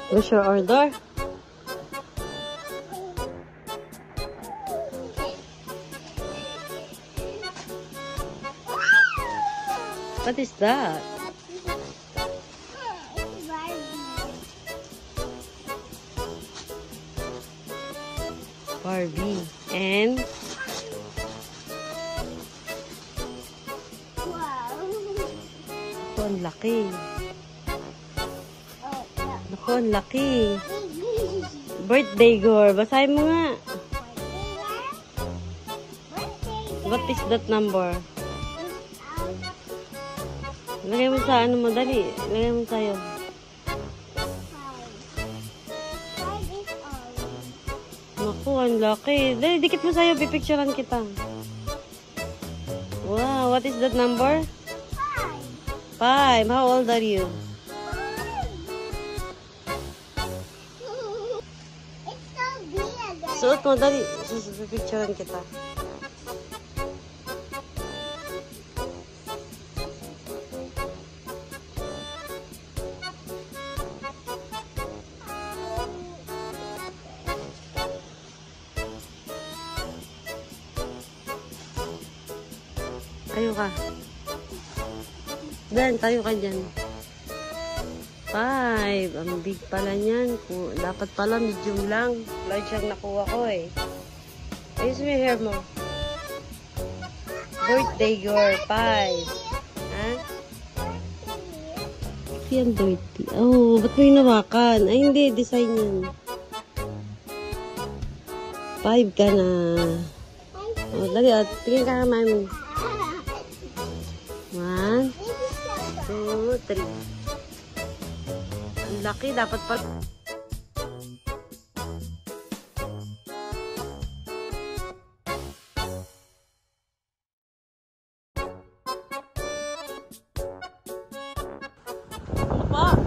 What's your order? What is that? Barbie. And? Wow. Naku, ang laki. Naku, ang laki. Birthday girl. Basahin mo nga. What is that number? Lagay mo sa ano mo. Dali. Lagay mo sa'yo. Naku, ang laki. Dali, dikit mo sa'yo. Pipicturean kita. Wow, what is that number? 5. How old are you? It's so big. Suot mo, dali. Pipicturean kita. Tayo ka. Dan, tayo ka dyan. 5. Ang big pala niyan. Dapat pala medium lang. Large ang nakuha ko eh. Ayos mo yung hair mo. Birthday girl. 5. Ha? Yan, dirty. Oh, ba't mo hinawakan? Ay, hindi. Design yan. 5 ka na. Oh, dali. Tingin ka ka, mami. 1, 2, 3. Ang laki, dapat pa. Ano pa?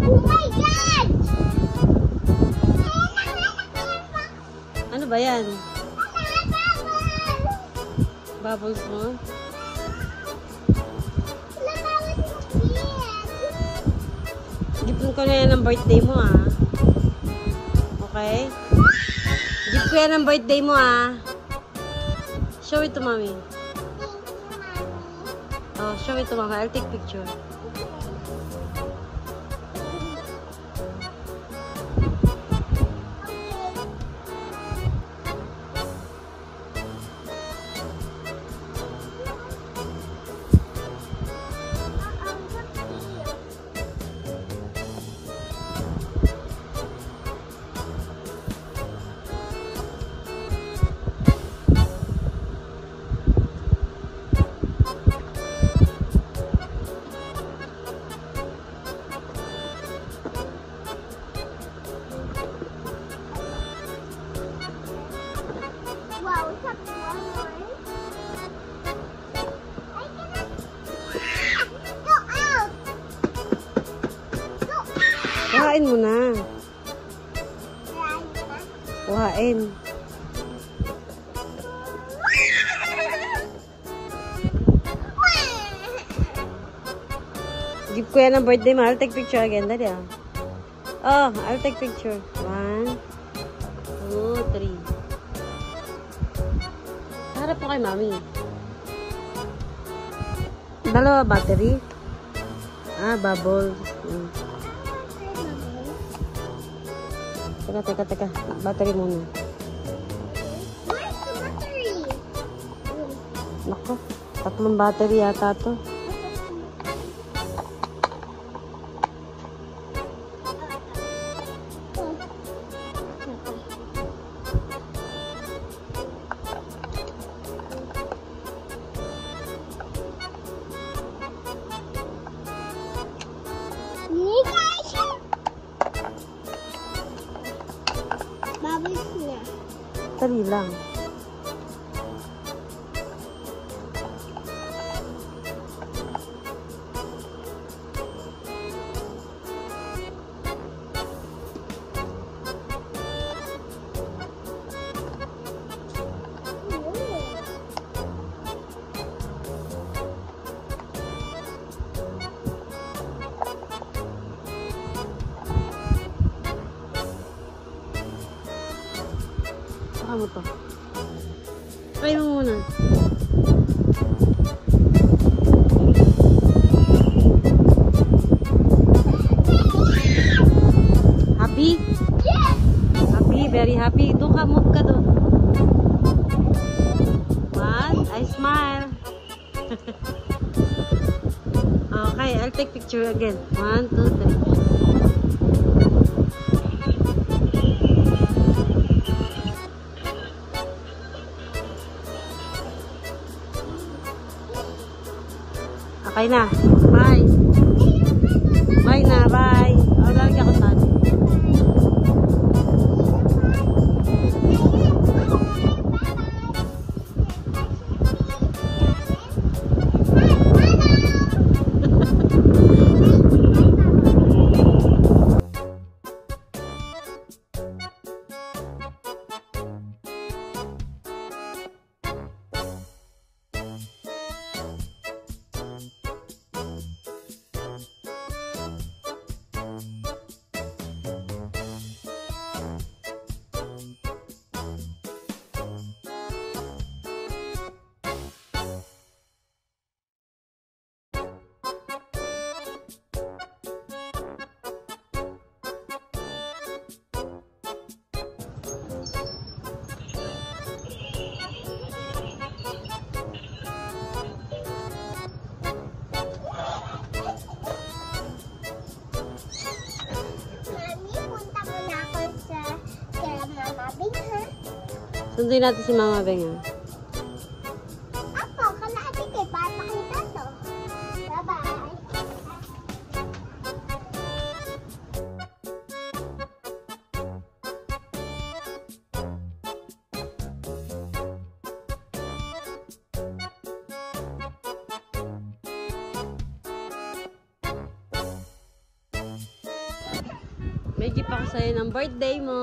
Oh my God! Ano ba yan? Bubbles mo? Gipon ko na yan ng birthday mo ah. Okay? Gift ko yan ng birthday mo ah. Show it to mommy. Oh, show it to mommy. I'll take picture. Wow, it's up to one more. I cannot. Go out. Go out. Kuhain mo na. Kuhain. Gift ko yan ng birthday mo. I'll take picture again. Dali ah. Oh, I'll take picture. 1, 2, 3. Harap po kay mami. Dalawa battery. Ah, bubbles. Teka. Battery muna. Where's the battery? Nako, 3 battery yata to. Bubbles niya. Dali lang. Subukan mo to. Try mo muna. Happy? Yes! Happy, very happy. Doon ka, move ka doon. One, I smile. Okay, I'll take picture again. 1, 2, 3. Okay na. Bye. Bye na, bye. O, lalagyan ko tali. Sundin natin si Mama Beng, ha? Apo, kalahati kayo para makita to. Bye-bye. May gift ako sa'yo ng birthday mo.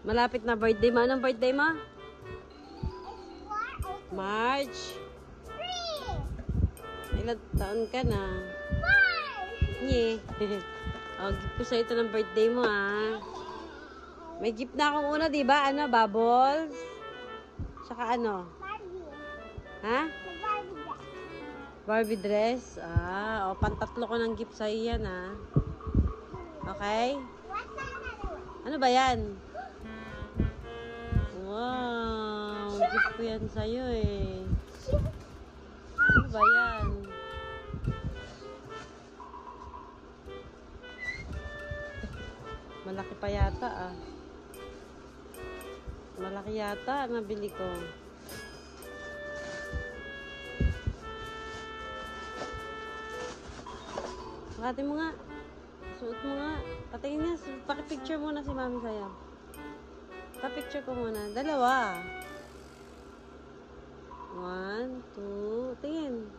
Malapit na birthday mo. Anong birthday mo? March. Ilang taon ka na? Yeah. Oh, gift ko sa'yo ito ng birthday mo, ha. May gift na akong una, di ba? Ano, bubbles? Tsaka ano? Ha? Barbie dress? Ah, o, pantatlo ko ng gift sa'yo yan, ha. Okay? Ano ba yan? Wow! Gift ko yan sa'yo, eh. Ano ba yan? Malaki pa yata, ah. Malaki yata, nabili ko. Sukatin mo nga. Suot mo nga. Patingin nga. Pakipicture muna si Mami sa'yo. Papicture ko muna. Dalawa. 1, 2. Tingin.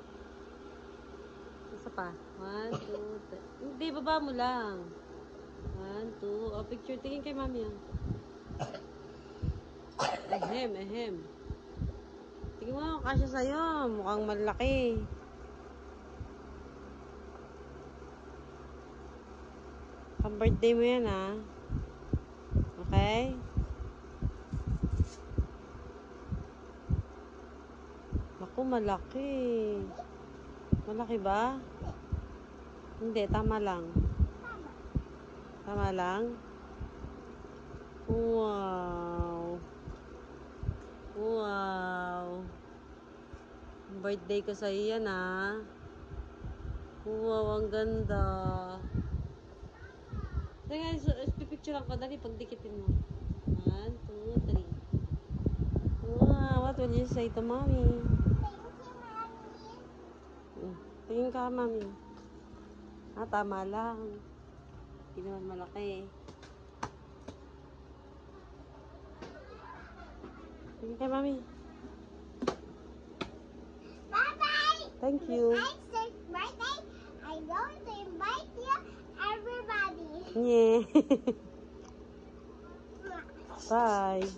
Isa pa. 1, 2, 3. Hindi, baba mo lang. 1, 2. O, picture. Tingin kay Mami yan. Ehem. Tingin mo, kasya sa'yo. Mukhang malaki. Pang-birthday mo yan, ha? Okay? Naku, malaki. Malaki ba? Hindi, tama lang. Tama lang? Wow. Wow. Birthday ko sa'yo yan, ha? Wow, ang ganda. Sige, pipicture lang ko. Dali, pagdikitin mo. 1, 2, 3. Wow, what will you say to Mommy? Tingin ka, Mami. Ah, tama lang. Hindi naman malaki. Tingin ka, Mami. Bye-bye! Thank you. Next birthday, I'm going to invite you, everybody. Yeah. Bye.